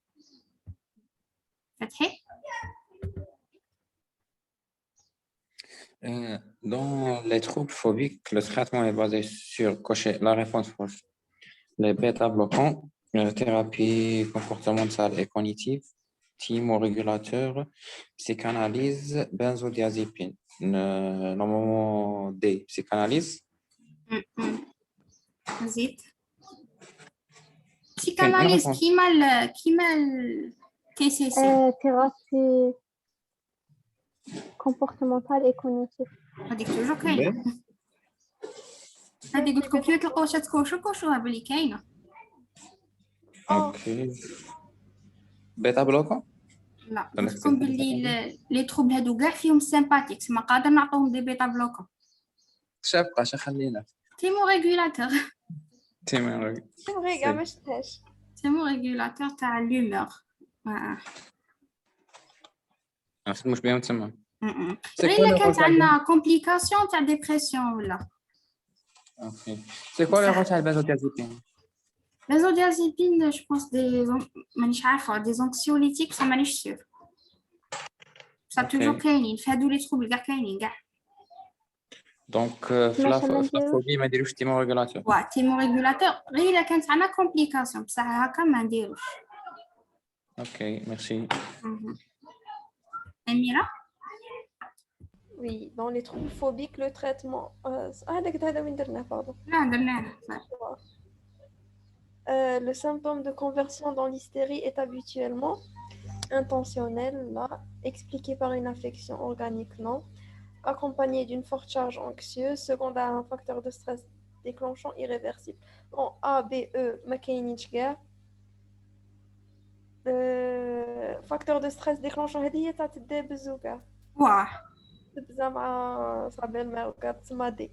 فتحي. Dans les troubles phobiques, le traitement est basé sur cocher la réponse fausse. Les bêta-bloquants, thérapie comportementale et cognitive, thymorégulateur, psychanalyse, benzodiazépine. Normalement, D, psychanalyse. زيد. كاين انا بسيكاناليز réponse. كيما كي سي سي. thérapie comportementale et cognitive. هذيك توجور كاينه. هذه قلت لكم كي تلقاوش تكوشوها بلي كاينه. اوكي بيتا بلوكون. لا قلت لكم بلي لي تروبل هادو كاع فيهم سيمباتيك، ما قادر نعطوهم دي بيتا بلوكون. شابقه خلينا تيمو ريغولاتور. تمام. صغير كاع ما شفتهاش. تيمو ريغولاتور تاع لومور. نخدموش بهم تما. غير الا كانت عندنا كومبليكاسيون تاع ديبرسيون ولا. اوكي سي كوا لي روتال بنزوديازيبين. بنزوديازيبين جو بونس دي مانيش عارفه دي زونكسيوليتيك بصح مانيش سيغ. بصح توجور كاينين في هادو لي تروبل كاع كاينين كاع. دونك في لا فوبي ما نديروش تيمو ريغولاتور. واه تيمو ريغولاتور غير الا كانت عندنا كومبليكاسيون بصح هكا ما نديروش. اوكي ميرسي. أميرة. Oui, dans les troubles phobiques, le traitement. Pardon. لا درناه. Le symptôme de conversion dans l'hystérie est habituellement intentionnel, là, expliqué par une affection organique, non, accompagné d'une forte charge anxieuse, secondaire à un facteur de stress déclenchant irréversible. Bon, A, B, E, McKinney-Schger. Facteur de stress déclenchant هذه تاع تدي بالزوكا. واه. تبزا مع صابع الماء وكتسمى دي.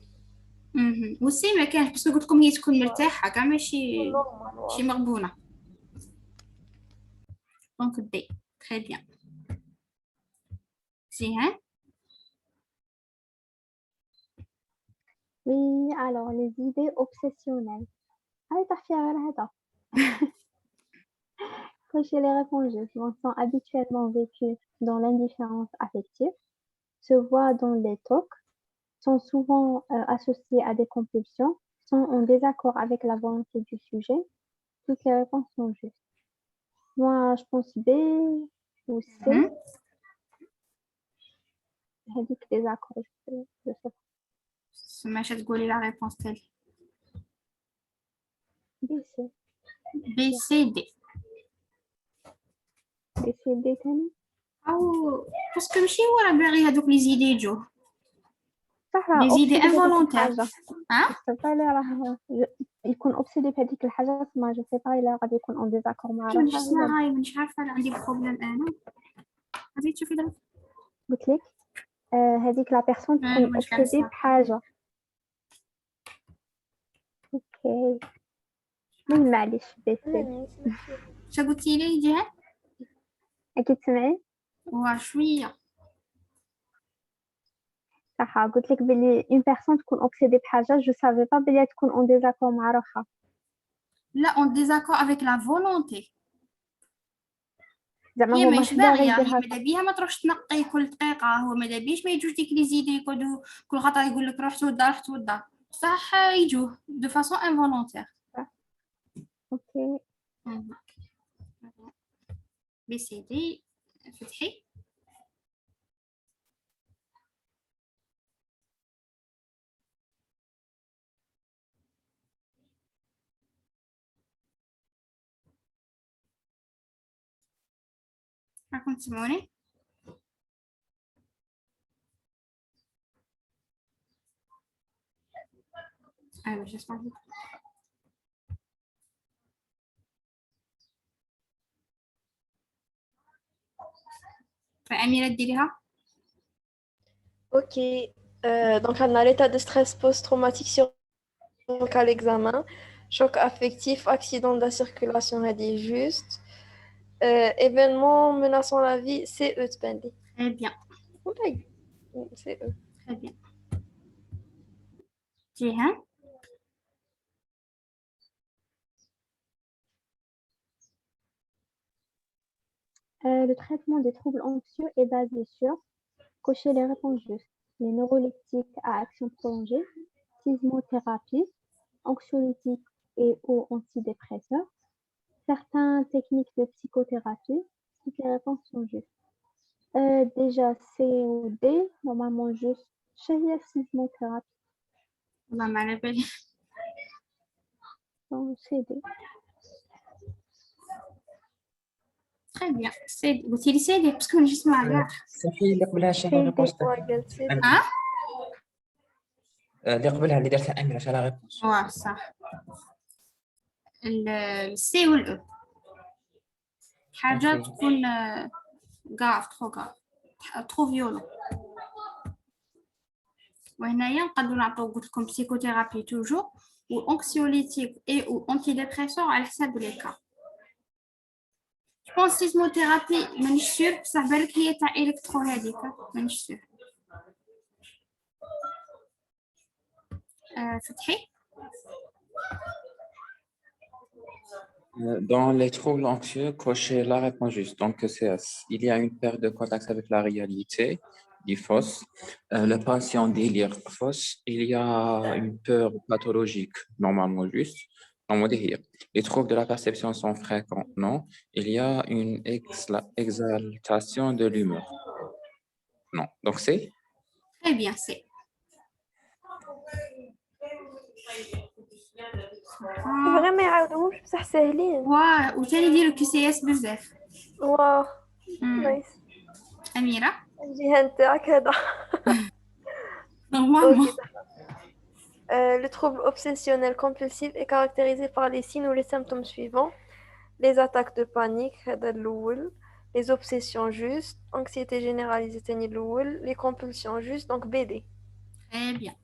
وسي ما كانش بس قلت لكم هي تكون مرتاحه كاع ماشي مغبونه. دونك دي تري بيان. زين. Oui, alors les idées obsessionnelles. Allez, t'as fait un hada. Chez les répondeuses, sont habituellement vécues dans l'indifférence affective, se voient dans les TOC, sont souvent associées à des compulsions, sont en désaccord avec la volonté du sujet. Toutes les réponses sont justes. Moi, je pense B ou C. J'ai dit que désaccord, je sais pas. ماشي تقولي لا ريبونس تاعي. B, C. بي سي دي. B, C, D تاني. او باسكو ماشي هو راه باغي هذوك لي زيدي يجو. صح لي زيدي obsédé انفولونتير. جو سي با إلا راه يكون اوبسيدي بهذيك الحاجه ما جو سي با إلا غادي يكون اون ديزاكور مع مانيش روحه اسمها ولا هاي مانيش عارفه انا عندي بروبليم انا. غادي تشوفي دابا. قلت لك هذيك لا بيرسون تكون مانيش اوبسيدي كنسمع. بحاجه. اوكي المهم معليش بيسي. شا قلتي لي جهاد؟ اكيد سمعي واه شويه. صح قلت لك بلي اون بيرسون تكون اوبسيدي بحاجه جو سافي با بلي تكون اون ديزاكور مع روحها. لا اون ديزاكور افيك لا فولونتي. زعما هي هو ماهيش باغي باغيه، هي يديرها. ماذا بيها ما تروحش تنقي كل دقيقه، هو ماذا بيش ما يجوش ديك لي زيدي يقعدوا كل خطره يقول لك روح توضى روح توضى، صح يجوه دو فاسون انفولونتير. اوكي بي سي دي. فتحي. راكم تسمعوني؟ ايوه باش نسمع. فأميرة ديريها. Ok. Donc, on a l'état de stress post-traumatique sur à l'examen. Choc affectif, accident de la circulation, elle dit juste. Événement menaçant la vie, c'est eux, Spendi. Très bien. C'est eux. Très bien. جيهان. Le traitement des troubles anxieux est basé sur cocher les réponses justes, les neuroleptiques à action prolongée, sismothérapie, anxiolytiques et ou antidépresseurs, certaines techniques de psychothérapie. Toutes les réponses sont justes. Déjà, C ou D, normalement juste chez la sismothérapie. والله ما على بالي. Donc, c'est D. Très bien. سيدي قلتي لي سيدي باسكو نجي نسمع كاع. صحيح اللي قبلها شي ريبونس اللي قبلها اللي دارتها أميرة شي ريبونس. واه صح. السي والاو حاجة تكون غاف ترو فيولون. وهنايا نقدروا نعطيو قلت لكم بسيكوثيرابي توجور وانكسيوليتيك اي او انتيديبريسور على حساب لي كا. جو سيزموثيرابي مانيش سور بصح بالك هي تاع الكترو هذيك مانيش سور. فتحي. Dans les troubles anxieux, cochez la réponse juste. Donc, c'est il y a une perte de contact avec la réalité, dit fausse. Le patient délire fausse. Il y a une peur pathologique, normalement juste. Normalement délire. Les troubles de la perception sont fréquents, non. Il y a une exaltation de l'humeur. Non. Donc, c'est Très bien, c'est. vraiment يعاودوش بصح ساهلين. واه وثاني يديروا كي سي اس بزاف. واه نايس. أميرة. الجهة نتاعك هذا. Normalement. Le trouble obsessionnel compulsif est caractérisé par les signes ou les symptômes suivants. Les attaques de panique, les obsessions justes, anxiété généralisée, les compulsions justes, donc BD. Très bien.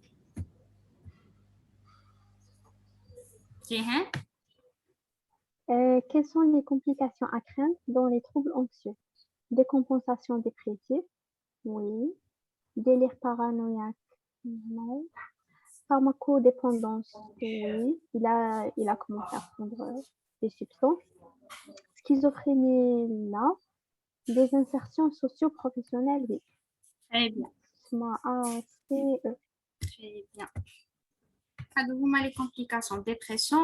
Jihan. Quelles sont les complications à craindre dans les troubles anxieux? Décompensation dépressive, oui. Délire paranoïaque, non. Pharmacodépendance, oui. Il a commencé à prendre des substances. Schizophrénie, là. Des insertions socio-professionnelles, oui. Très bien. ACE. Très bien. Les complications, dépression,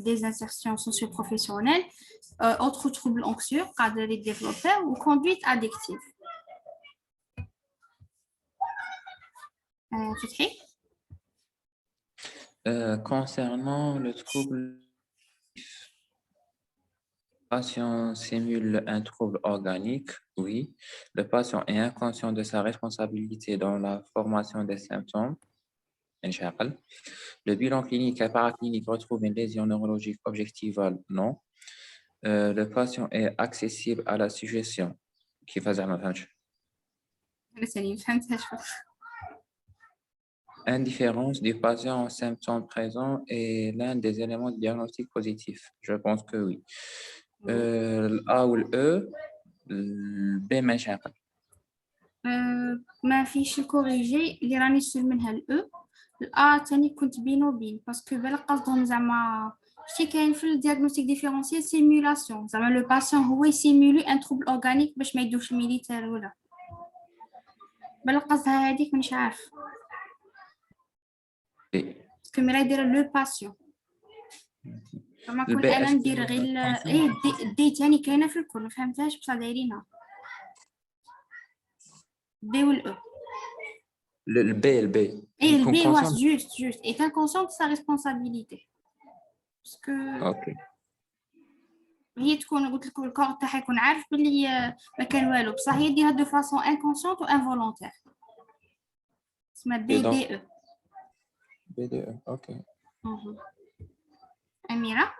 des insertions socio-professionnelles, autres troubles anxieux, cadre les développeurs ou conduite addictive. Fitri? Concernant le trouble, le patient simule un trouble organique, oui. Le patient est inconscient de sa responsabilité dans la formation des symptômes. Le bilan clinique et paraclinique retrouve une lésion neurologique objectivale, non. Le patient est accessible à la suggestion. Qui faisait ma Indifférence du patient aux symptômes présents est l'un des éléments de diagnostic positif. Je pense que oui. Le A ou le E, le B ماشي ما فيش الكوريجي اللي راني نسول منها الاو. الأ تاني كنت بينو بين باسكو بالك قصدهم زعما شتي كاين في الدياغنوستيك ديفيرونسيال سيمولاسيون زعما لو باسيون هو يسيمولي ان تروبل اورغانيك باش ما يدوش الميليتير ولا بالك قصدها هذيك مانيش عارف باسكو مرا يدير لو باسيون زعما كون انا ندير غير ايه دي تاني كاينه في الكل ما فهمتهاش بصح دايرينها دي والاو. Le B. Et le B, ouais, juste, est inconscient de sa responsabilité. Parce que... Ok. هي تكون قلت لكم الكور تاعها يكون عارف باللي ما كان والو، بصح هي ديرها دو فاسون انكونسيونت و انفولونتير. اسمها Et بي donc, دي او. BDE, ok. أميرة.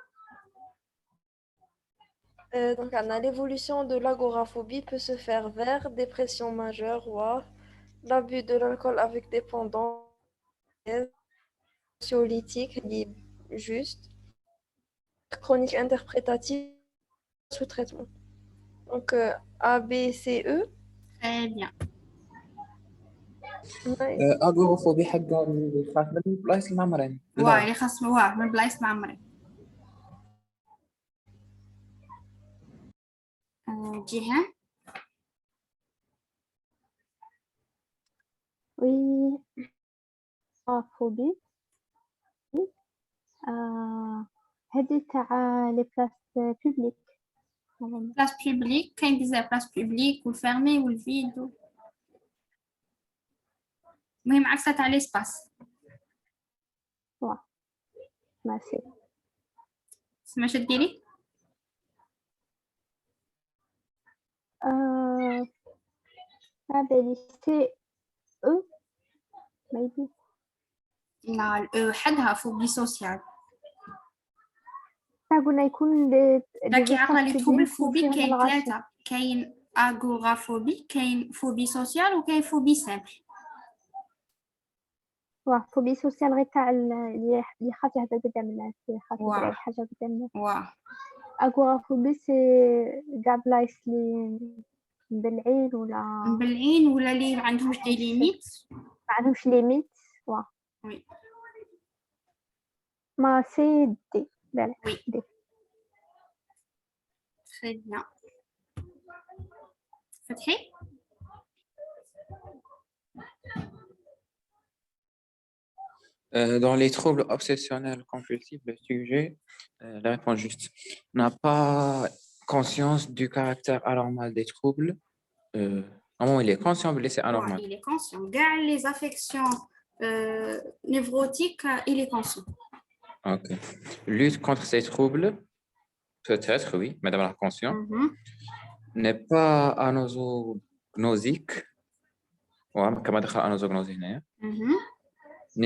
Donc, l'évolution de l'agoraphobie peut se faire vers dépression majeure ou l'abus de l'alcool avec dépendance, anxiolytique juste, chronique interprétative sous traitement. Donc, A, B, C, E. Très bien. Nice. أغوروفوبي حقا اللي يخاف من البلايص المعمرين. واه اللي خاص واه من بلايص معمرين. جيهان. Oui, phobie. هذه تاع لي بلاص بوبليك. بلاص بوبليك كاين بزاف بلاص بوبليك والفيرمي والفيد. المهم عكسها تاع ليسباس. واه ماشي. سما شنو ديري؟ بالي سي او maybe. لا الأو حدها فوبي سوسيال. قلنا يكون داكي عقله لي تروبل فوبي فيهم كاين الغاشي. ثلاثة، كاين اغورافوبي، كاين فوبي سوسيال، وكاين فوبي سامبل. واه فوبي سوسيال غير تاع اللي يخاف يهضر قدام الناس، يخاف يدير واه. أي حاجة قدام الناس. واه اغورافوبي سي كاع بلايص لي مبلعين ولا مبلعين ولا اللي ما عندهمش دي ليميت. ما عندهمش ليميت. واه وي ما سي دي بالك وي دي. تري بيان. فتحي. Dans les troubles obsessionnels compulsifs, le sujet, la réponse juste, n'a pas conscience du caractère anormal des troubles. Normalement, il est conscient, mais c'est anormal. Il est conscient. Gars, les affections névrotiques, il est conscient. Ok. Lutte contre ces troubles, peut-être, oui, mais d'avoir conscient, n'est pas anosognosique. Ouais, comme on anosognose,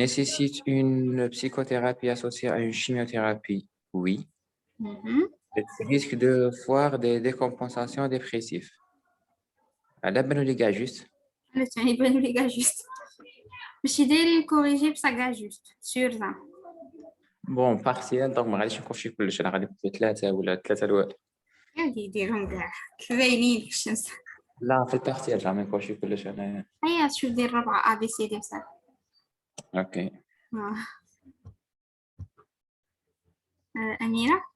nécessite une psychothérapie associée à une chimiothérapie, oui. Risque de voir des décompensations dépressives. على بالو لي كاع جوست. علاش يعني يبانوا لي كاع جوست ماشي دايرين كوريجي بصح كاع جوست سور زعما. بون بارسيال دونك ما غاديش نكونشي كلش، انا غادي نكون ثلاثه ولا ثلاثه الوال. غادي يديرهم كاع باينين في الشمس. لا في البارسيال زعما نكونشي كلش انا. هيا شوف دير ربعة A B C D بصح. اوكي. أميرة.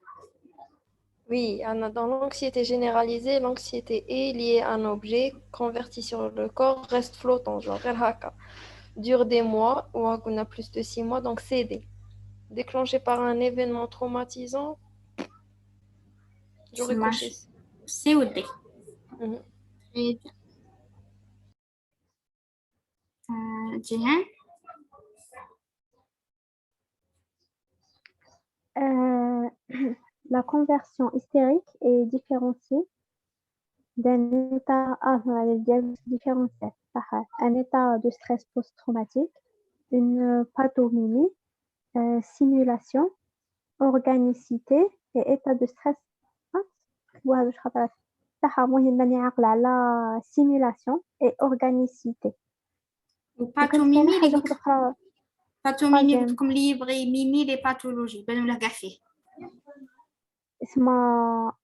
Oui, dans l'anxiété généralisée, l'anxiété est liée à un objet converti sur le corps, reste flottant, genre غير هكا. Dure des mois ou on a plus de 6 mois, donc CD. Déclenché par un événement traumatisant, j'aurais coché. C ou D. Très bien. Jihan. La conversion hystérique est différenciée d'un état différentiel, un état de stress post-traumatique, une pathomimie, simulation, organicité et état de stress. La simulation et organicité. Pathomimie comme اللي يبغي يميمي لي باثولوجي بانوا له كاع فيه. اسمها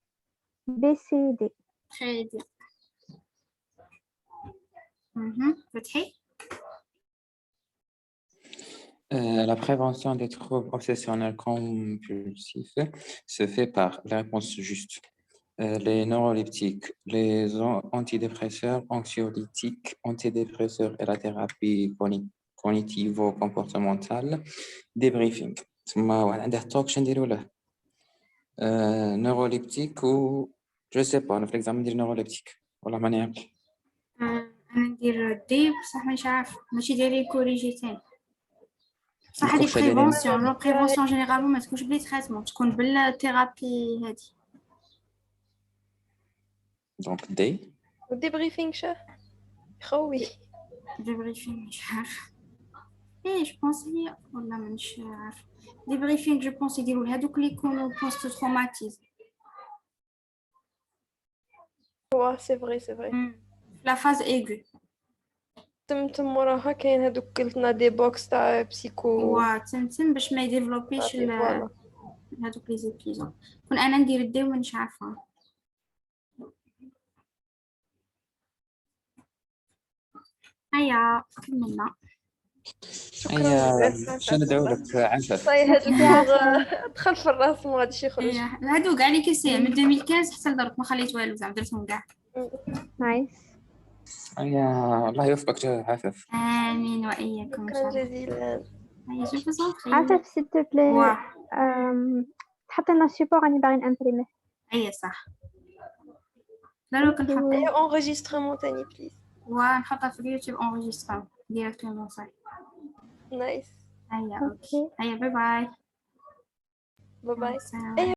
BCD. Très bien. فتحي. La prévention des troubles obsessionnels compulsifs se fait par la réponse juste. Les neuroleptiques, les antidépresseurs, anxiolytiques, antidépresseurs et la thérapie cognitivo-comportementale, débriefing. On a des talks chez neuroleptique ou je sais pas, on fait l'examen des neuroleptiques ولا ما نعرفش. أنا ندير دي بصح مش عارف ماشي دايرين كوريجي تاني. صح هذه بريفونسيون، لا بريفونسيون جينيرالمون ما تكونش بلي تريتمون، تكون بالثيرابي هذه. دونك دي والديبريفينغ شاه خوي. ديبريفينغ مش عارفة. ايه جو بونس هي ولا مش عارفة. ديبريفينغ جو بونس يديروا هذوك اللي يكونوا بوست تروماتيزم. وا سي فري لا فاز ايغو. تم وراها كاين هادوك قلتنا دي بوكس تاع بسيكو تم باش ما يديفلوبيش فوالا. هذوك لي زيبيزود. كون انا ندير الدي ومانيش عارفة. هيا كملنا. شكرا. شنو ندعو لك عفاف؟ طيب هاد ميرسي الكور دخل في الراس ما غاديش يخرج. ايه هادو كاع لي كيسي من 2015 حتى لدرك ما خليت والو زعما درتهم كاع. نايس. الله يوفقك عفاف. امين واياكم ان شاء شكرا الله. جزيلا. هيا جو فوز عفاف s'il te plaît تحط لنا السيبور راني باغي نامبريميه. هيا صح. ضروري Thank you. نحطها. اي انغيسترمون تاني بليز. ونحطها في اليوتيوب انجسترا ديريكتومون صاي. نايس. هيا اوكي. هيا باي باي. باي باي. السلام.